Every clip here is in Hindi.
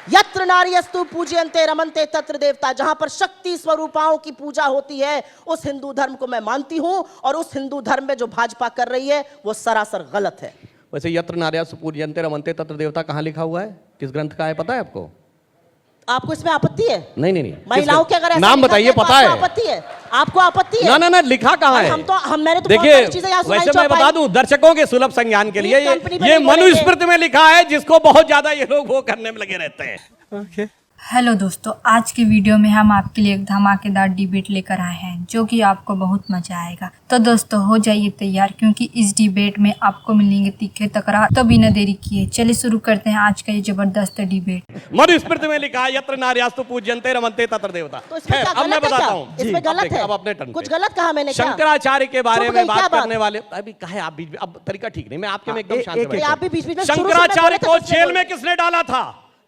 यत्र नार्यस्तु पूज्यन्ते रमन्ते तत्र देवता, जहां पर शक्ति स्वरूपाओं की पूजा होती है उस हिंदू धर्म को मैं मानती हूं, और उस हिंदू धर्म में जो भाजपा कर रही है वो सरासर गलत है। वैसे यत्र नार्यस्तु पूज्यन्ते रमन्ते तत्र देवता कहाँ लिखा हुआ है, किस ग्रंथ का है, पता है आपको? आपको इसमें आपत्ति है? नहीं। महिलाओं के अगर नाम बताइए, पता है? आपत्ति है? आपको आपत्ति है? ना लिखा कहाँ है? मैंने तो देखिए, वैसे मैं बता दूं दर्शकों के सुलभ संज्ञान के लिए, ये मनुस्मृति में लिखा है, जिसको बहुत ज्यादा ये लोग वो करने में लगे रहते हैं। हेलो दोस्तों, आज के वीडियो में हम आपके लिए एक धमाकेदार डिबेट लेकर आए हैं जो कि आपको बहुत मजा आएगा। तो दोस्तों हो जाइए तैयार, क्योंकि इस डिबेट में आपको मिलेंगे तीखे तकरार। तो बिना देरी किए चलिए शुरू करते हैं आज का ये जबरदस्त डिबेट। मनुस्मृति में लिखा है यत्र नार्यस्तु पूज्यन्ते रमन्ते तत्र देवता। तो इसमें क्या अब मैं गलत है? बताता हूँ, इसमें गलत है? अब अपने टर्न कुछ गलत कहा मैंने? शंकराचार्य के बारे में बात क्या करने वाले अभी कहे आप बीच में, अब तरीका ठीक नहीं, मैं आपके में एकदम शांत बैठा। आप भी बीच में शंकराचार्य को जेल में किसने डाला था?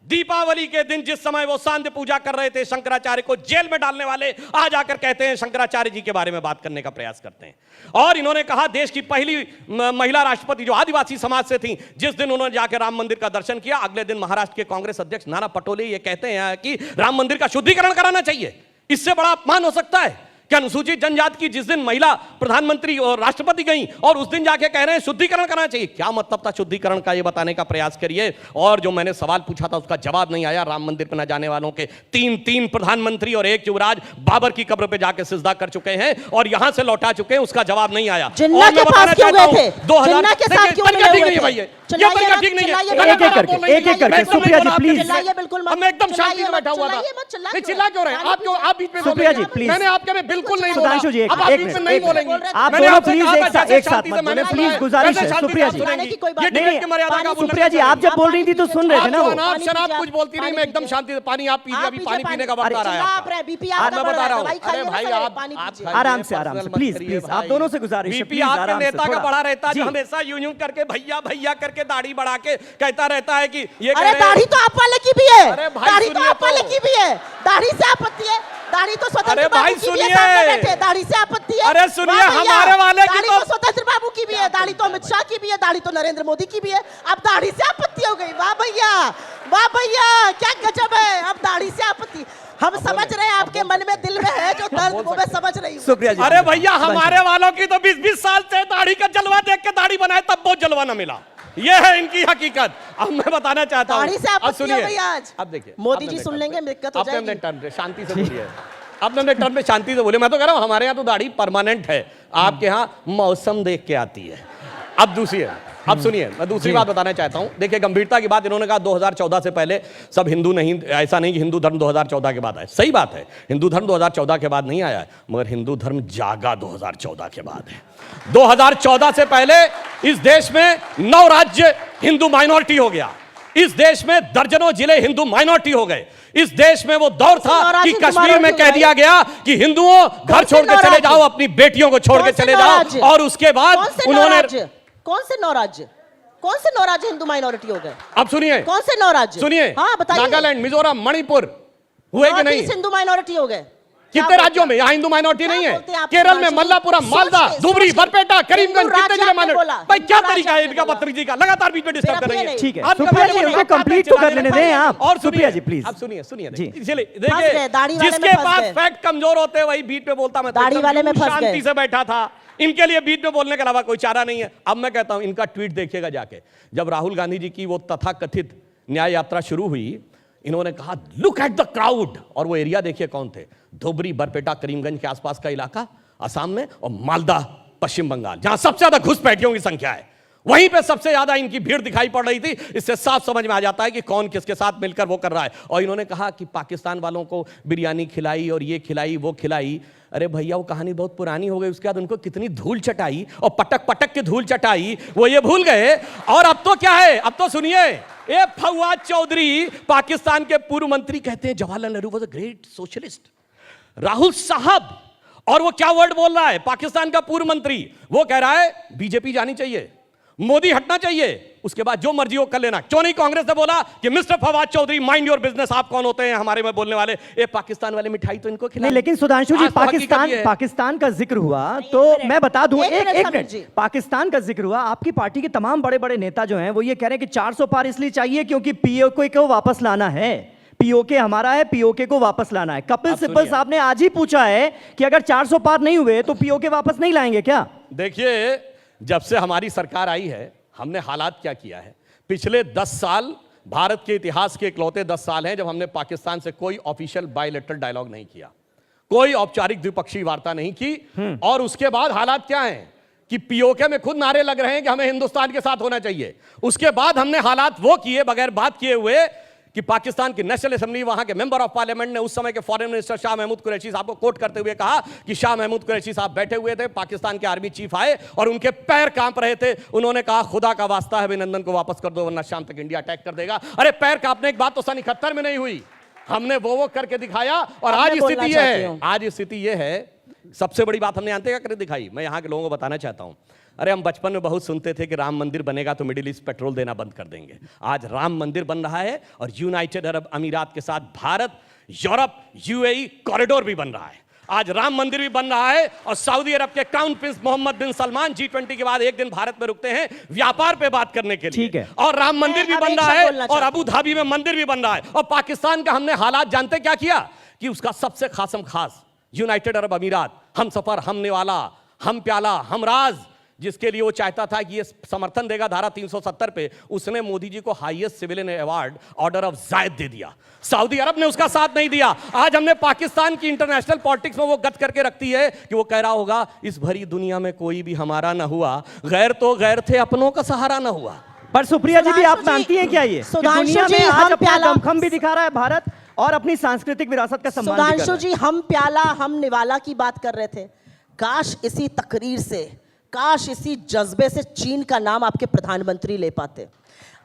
दीपावली के दिन जिस समय वो सांध्य पूजा कर रहे थे, शंकराचार्य को जेल में डालने वाले आज आकर कहते हैं शंकराचार्य जी के बारे में बात करने का प्रयास करते हैं। और इन्होंने कहा देश की पहली महिला राष्ट्रपति जो आदिवासी समाज से थी, जिस दिन उन्होंने जाकर राम मंदिर का दर्शन किया, अगले दिन महाराष्ट्र के कांग्रेस अध्यक्ष नाना पटोले ये कहते हैं कि राम मंदिर का शुद्धिकरण कराना चाहिए। इससे बड़ा अपमान हो सकता है क्या? अनुसूचित जनजाति की जिस दिन महिला प्रधानमंत्री और राष्ट्रपति गई और उस दिन जाके कह रहे हैं शुद्धिकरण करना चाहिए। क्या मतलब था शुद्धिकरण का, ये बताने का प्रयास करिए। और जो मैंने सवाल पूछा था उसका जवाब नहीं आया। राम मंदिर पर न जाने वालों के तीन प्रधानमंत्री और एक युवराज बाबर की कब्र पे जाके सिजदा कर चुके हैं और यहां से लौटा चुके हैं, उसका जवाब नहीं आया। जिन्ना के पास क्यों गए थे? जिन्ना के साथ क्यों नहीं गए थे? भैया ये तरीका ठीक नहीं है। एक एक करके सुप्रिया जी प्लीज। मैं एकदम शांति से बैठा हुआ था। नहीं चिल्ला क्यों रहे हैं आप बीच में? सुप्रिया जी प्लीज। मैंने आपके में बिल्कुल नहीं बोला। सुधांशु जी अब आप बीच में नहीं बोलेंगे। आप दोनों प्लीज एक साथ मत बोले प्लीज, गुजारिश है सुप्रिया जी। नहीं सुप्रिया जी, आप जब बोल रही थी तो सुन रहे थे ना वो। आप शराब कुछ बोलती नहीं, मैं एकदम शांति से पानी आप पीजिए, अभी पानी पीने का वक्त आ रहा है। मैं बता रहा हूँ, अरे भाई आप आराम से प्लीज प्लीज, आप दोनों से गुजारिश है बीपी आपके नेता का बढ़ा रहता है जो हमेशा यूं करके भैया भैया करके दाढ़ी बढ़ा के कहता रहता है कि ये दाढ़ी तो आप वाले की भी है, दाढ़ी तो आप वाले की भी है, दाढ़ी से आपत्ति है, दाढ़ी तो स्वतंत्र बाबू की भी है, दाढ़ी से आपत्ति है। अरे सुनिए, हमारे वाले की तो स्वतंत्र बाबू की भी है, दाढ़ी तो अमित शाह की भी है, दाढ़ी तो नरेंद्र मोदी की भी है। अब दाढ़ी से आपत्ति हो गई। वाह भैया क्या गजब है। अब दाढ़ी से आपत्ति, हम समझ रहे हैं आपके मन में दिल में है जो दर्द, वो मैं समझ रही हूँ। अरे भैया हमारे वालों की तो 20-20 साल से दाढ़ी का जलवा देख के दाढ़ी बनाए तब बहुत जलवा न मिला। ये है इनकी हकीकत। अब मैं बताना चाहता हूँ, अब सुनिए, अब देखिए मोदी जी सुन लेंगे, दिक्कत हो जाएगी। टर्न पे शांति से बोलिए। अपने टर्न पे शांति से बोले। मैं तो कह रहा हूँ हमारे यहाँ तो दाढ़ी परमानेंट है, आपके यहाँ मौसम देख के आती है। अब दूसरी है, अब सुनिए, मैं दूसरी बात बताना चाहता हूं। देखिए गंभीरता की बात, इन्होंने कहा 2014 से पहले सब हिंदू नहीं, ऐसा नहीं कि हिंदू धर्म 2014 के बाद आया। सही बात है, हिंदू धर्म 2014 के बाद नहीं आया है, मगर हिंदू धर्म जागा 2014 के बाद है। 2014 से पहले इस देश में 9 राज्य हिंदू माइनॉरिटी हो गया। इस देश में दर्जनों जिले हिंदू माइनॉरिटी हो गए। इस देश में वो दौर था कि कश्मीर में कह दिया गया कि हिंदुओं घर छोड़ के चले जाओ, अपनी बेटियों को छोड़ के चले जाओ, और उसके बाद उन्होंने कौन से 9 राज्य हिंदू माइनॉरिटी हो गए? अब सुनिए, कौन से 9 राज्य? सुनिए, हाँ बताइए। नागालैंड, मिजोरम, मणिपुर हुए कि नहीं? हिंदू माइनॉरिटी हो गए। कितने राज्यों में यहाँ हिंदू माइनॉरिटी नहीं है? केरल में मल्लापुरम, मालदा, धुबरी, बरपेटा, करीमगंज, कितने जिले माइनॉरिटी? भाई क्या तरीका है इनका बदतमीजी का? लगातार बीच में डिस्टर्ब कर रही है। ठीक है सुप्रिया जी, उनको कंप्लीट तो कर लेने दें आप। और सुप्रिया जी प्लीज। अब सुनिए देखिए, जिसके पास फैक्ट कमजोर होते हैं वही बीच में बोलता। मैं दाढ़ी वाले में शांति से बैठा था, इनके लिए बीच में बोलने के अलावा कोई चारा नहीं है। अब मैं कहता हूं इनका ट्वीट देखिएगा जाके। जब राहुल गांधी जी की वो तथाकथित न्याय यात्रा शुरू हुई, इन्होंने कहा लुक एट द क्राउड, और वो एरिया देखिए कौन थे? धुबरी, बरपेटा, करीमगंज के आसपास का इलाका असम में, और मालदा पश्चिम बंगाल, जहां सबसे ज्यादा घुसपैठियों की संख्या है, वहीं पे सबसे ज्यादा इनकी भीड़ दिखाई पड़ रही थी। इससे साफ समझ में आ जाता है कि कौन किसके साथ मिलकर वो कर रहा है। और इन्होंने कहा कि पाकिस्तान वालों को बिरयानी खिलाई और ये खिलाई वो खिलाई। अरे भैया वो कहानी बहुत पुरानी हो गई, उसके बाद उनको कितनी धूल चटाई और पटक पटक के धूल चटाई, वो ये भूल गए। और अब तो क्या है, अब तो सुनिए, ये फवाद चौधरी पाकिस्तान के पूर्व मंत्री कहते हैं Jawaharlal Nehru was a great socialist. Rahul साहब, और वो क्या वर्ड बोल रहा है? पाकिस्तान का पूर्व मंत्री वो कह रहा है बीजेपी जानी चाहिए। मोदी हटना चाहिए, उसके बाद जो मर्जी हो कर लेना। क्यों नहीं कांग्रेस ने बोला कि mister Fawad Chaudhry mind your business, आप कौन होते हैं हमारे में बोलने वाले, ये पाकिस्तान वाले मिठाई तो इनको खिला। लेकिन सुधांशु जी, पाकिस्तान का जिक्र हुआ तो मैं बता दूं, एक मिनट, पाकिस्तान का जिक्र हुआ, आपकी पार्टी के तमाम बड़े बड़े नेता जो हैं वो ये कह रहे हैं कि 400 पार इसलिए चाहिए क्योंकि पीओके को वापस लाना है, पीओके हमारा है, पीओके को वापस लाना है। कपिल सिब्बल साहब ने आज ही पूछा है कि अगर 400 पार नहीं हुए तो पीओके वापस नहीं लाएंगे क्या? देखिए, जब से हमारी सरकार आई है हमने हालात क्या किया है। पिछले 10 साल भारत के इतिहास के इकलौते 10 साल हैं जब हमने पाकिस्तान से कोई ऑफिशियल बायलैटरल डायलॉग नहीं किया, कोई औपचारिक द्विपक्षीय वार्ता नहीं की। और उसके बाद हालात क्या हैं कि पीओके में खुद नारे लग रहे हैं कि हमें हिंदुस्तान के साथ होना चाहिए। उसके बाद हमने हालात वो किए बगैर बात किए हुए कि पाकिस्तान की नेशनल असेंबली, वहां के मेंबर ऑफ पार्लियामेंट ने उस समय के फॉरेन मिनिस्टर शाह महमूद कुरैशी साहब को कोट करते हुए कहा कि शाह महमूद कुरैशी साहब बैठे हुए थे, पाकिस्तान के आर्मी चीफ आए और उनके पैर कांप रहे थे। उन्होंने कहा खुदा का वास्ता है अभिनंदन को वापस कर दो वरना शाम तक इंडिया अटैक कर देगा। अरे पैर कांपने की बात तो सन 71 में नहीं हुई, हमने वो करके दिखाया। और आज स्थिति यह है, आज स्थिति यह है, सबसे बड़ी बात हमने अंत करके दिखाई। मैं यहां के लोगों को बताना चाहता हूं, अरे हम बचपन में बहुत सुनते थे कि राम मंदिर बनेगा तो मिडिल ईस्ट पेट्रोल देना बंद कर देंगे। आज राम मंदिर बन रहा है और यूनाइटेड अरब अमीरात के साथ भारत यूरोप यूएई कॉरिडोर भी बन रहा है। आज राम मंदिर भी बन रहा है और सऊदी अरब के क्राउन प्रिंस मोहम्मद बिन सलमान G20 के बाद एक दिन भारत में रुकते हैं व्यापार पे बात करने के लिए। ठीक है। और राम मंदिर भी बन रहा है और अबू धाबी में मंदिर भी बन रहा है। और पाकिस्तान का हमने हालात जानते क्या किया कि उसका सबसे खासम खास यूनाइटेड अरब अमीरात, हम सफर, हम निवाला, हम प्याला, हम राज, जिसके लिए वो चाहता था कि ये समर्थन देगा धारा 370 पे, उसने मोदी जी को highest civilian award order of Zayed दे दिया। सऊदी अरब ने उसका साथ नहीं दिया। आज हमने पाकिस्तान की इंटरनेशनल पॉलिटिक्स में वो गत करके रखती है कि वो कह रहा होगा इस भरी दुनिया में कोई भी हमारा ना हुआ, गैर तो गैर थे, अपनों का सहारा ना हुआ। पर सुप्रिया जी भी आप मानती हैं क्या ये कि दुनिया में आज अपना दमखम भी दिखा रहा है भारत और अपनी सांस्कृतिक विरासत का सम्मान भी कर रहा है? सुधांशु जी, हम प्याला हम निवाला की बात कर रहे थे। काश इसी तकरीर से, काश इसी जज्बे से चीन का नाम आपके प्रधानमंत्री ले पाते।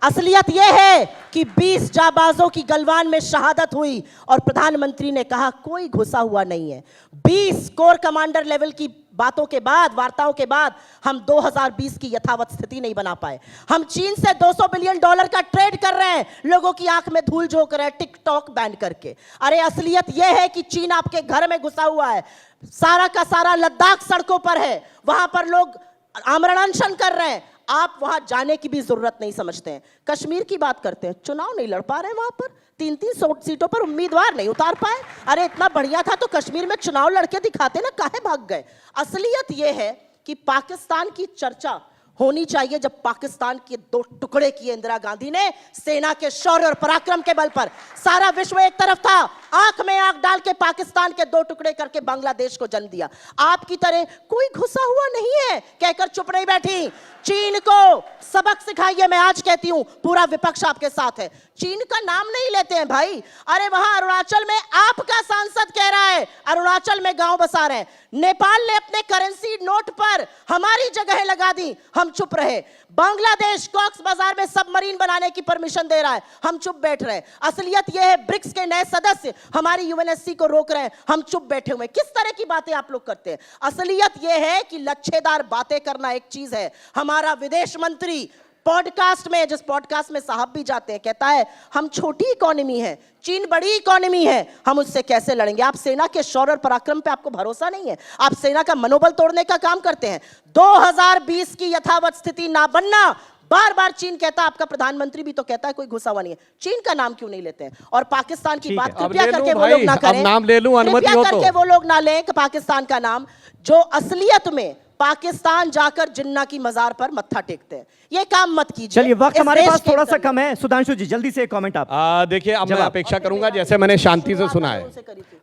असलियत यह है कि 20 जाबाजों की गलवान में शहादत हुई और प्रधानमंत्री ने कहा कोई घुसा हुआ नहीं है। 20 कोर कमांडर लेवल की बातों के बाद, वार्ताओं के बाद हम 2020 की यथावत स्थिति नहीं बना पाए। हम चीन से $200 बिलियन का ट्रेड कर रहे हैं, लोगों की आंख में धूल झोंक रहे हैं टिकटॉक बैन करके। अरे असलियत यह है कि चीन आपके घर में घुसा हुआ है। सारा का सारा लद्दाख सड़कों पर है, वहां पर लोग आमरण अनशन कर रहे हैं। आप वहां जाने की भी जरूरत नहीं समझते हैं। कश्मीर की बात करते हैं, चुनाव नहीं लड़ पा रहे हैं वहां पर, 3-3 सीटों पर उम्मीदवार नहीं उतार पाए। अरे इतना बढ़िया था तो कश्मीर में चुनाव लड़के दिखाते ना, काहे भाग गए? असलियत यह है कि पाकिस्तान की चर्चा होनी चाहिए जब पाकिस्तान के 2 टुकड़े किए इंदिरा गांधी ने सेना के शौर्य और पराक्रम के बल पर। सारा विश्व एक तरफ था, आंख में आंख डाल के पाकिस्तान के 2 टुकड़े करके बांग्लादेश को जन्म दिया। आपकी तरह कोई घुसा हुआ नहीं है कहकर चुप नहीं बैठी। चीन को सबक सिखाइए, मैं आज कहती हूं, पूरा विपक्ष आपके साथ है। चीन का नाम नहीं लेते हैं भाई। अरे वहां अरुणाचल में आपका सांसद कह रहा है अरुणाचल में गांव बसा रहे हैं। नेपाल ने अपने करेंसी नोट पर हमारी जगह लगा दी, हम चुप रहे। बांग्लादेश कॉक्स बाजार में सबमरीन बनाने की परमिशन दे रहा है, हम चुप बैठ रहे। असलियत यह है ब्रिक्स के नए सदस्य हमारी यूएनएससी को रोक रहे हैं, हम चुप बैठे हुए। किस तरह की बातें आप लोग करते हैं? असलियत यह है कि लच्छेदार बातें करना एक चीज है। हमारा विदेश मंत्री पॉडकास्ट में, जिस पॉडकास्ट में साहब भी जाते हैं, कहता है हम छोटी इकोनॉमी है, चीन बड़ी इकोनॉमी है, हम उससे कैसे लड़ेंगे? आप सेना के शौर्य और पराक्रम पे आपको भरोसा नहीं है, आप सेना का मनोबल तोड़ने का काम करते हैं। 2020 की यथावत स्थिति ना बनना, बार बार चीन कहता है, आपका प्रधानमंत्री भी तो कहता है कोई घुसा हुआ नहीं है। चीन का नाम क्यों नहीं लेते हैं? और पाकिस्तान की बात कृपया करके वो लोग ना करें, नाम ले लूं, अनुमति हो तो। करके वो लोग ना लें पाकिस्तान का नाम, जो असलियत में पाकिस्तान जाकर जिन्ना की मजार पर मत्था टेकते हैं। ये काम मत कीजिए। चलिए, वक्त हमारे पास थोड़ा सा कम है। सुधांशु जी जल्दी से एक कमेंट आप। देखिए, अब मैं अपेक्षा करूंगा जैसे मैंने शांति से सुना है,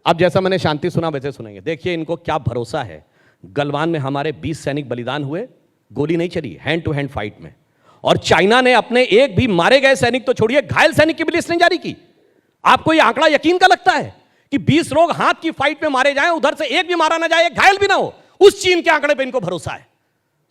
अब जैसा मैंने शांति सुना वैसे सुनेंगे। देखिए, इनको क्या भरोसा है, गलवान में हमारे 20 सैनिक बलिदान हुए, गोली नहीं चली, हैंड टू हैंड फाइट में। और चाइना ने अपने एक भी मारे गए सैनिक तो छोड़िए, घायल सैनिक की भी लिस्ट नहीं जारी की। आपको यह आंकड़ा यकीन का लगता है कि 20 लोग हाथ की फाइट में मारे जाएं, उधर से एक भी मारा ना जाए, एक घायल भी ना हो? उस चीन के आंकड़े पे इनको भरोसा है।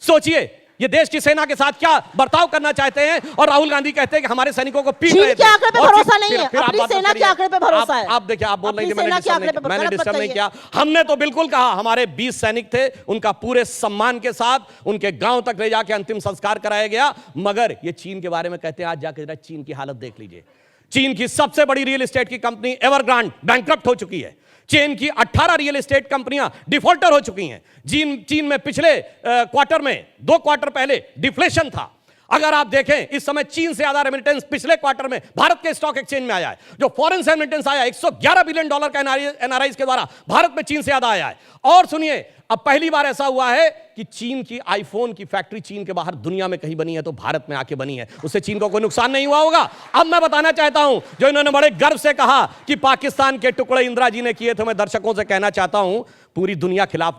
सोचिए, ये देश की सेना के साथ क्या बर्ताव करना चाहते हैं, और राहुल गांधी कहते हैं कि हमारे सैनिकों को पीट चीन रहे के थे। आंकड़े पे और भरोसा फिर- नहीं है, फिर आप अपनी बात मत सेना के करिए। आंकड़े पे भरोसा है। आप देखिए, आप बोल रहे हैं कि अपनी मैंने सेना के डिस्टर्ब आंकड़े पे नहीं, मैंने गलत डिस्टर्ब नहीं बताइए। किया। हमने तो बिल्कुल कहा हमारे 20 सैनिक थे, उनका पूरे सम्मान के साथ उनके गांव तक ले जाके अंतिम संस्कार कराया गया। मगर ये चीन के बारे में कहते हैं, आज जाके जरा चीन की हालत देख लीजिए। चीन की सबसे बड़ी रियल एस्टेट की कंपनी एवरग्रांड बैंकक्रप्ट हो चुकी है। चीन की 18 रियल एस्टेट कंपनियां डिफॉल्टर हो चुकी हैं। चीन में पिछले क्वार्टर में 2 क्वार्टर पहले डिफ्लेशन था। अगर आप देखें इस समय चीन से ज्यादा रेमिटेंस पिछले क्वार्टर में भारत के स्टॉक एक्सचेंज में आया है। जो फॉरेन से रेमिटेंस आया 111 बिलियन डॉलर का एनआरआईज के द्वारा भारत में चीन से ज्यादा आया है। और सुनिए, अब पहली बार ऐसा हुआ है कि चीन की आईफोन की फैक्ट्री चीन के बाहर दुनिया में कहीं बनी है तो भारत में आके बनी है, उससे चीन को कोई नुकसान नहीं हुआ होगा। अब मैं बताना चाहता हूं, जो इन्होंने बड़े गर्व से कहा कि पाकिस्तान के टुकड़े इंदिरा जी ने किए थे, मैं दर्शकों से कहना चाहता हूं पूरी दुनिया खिलाफ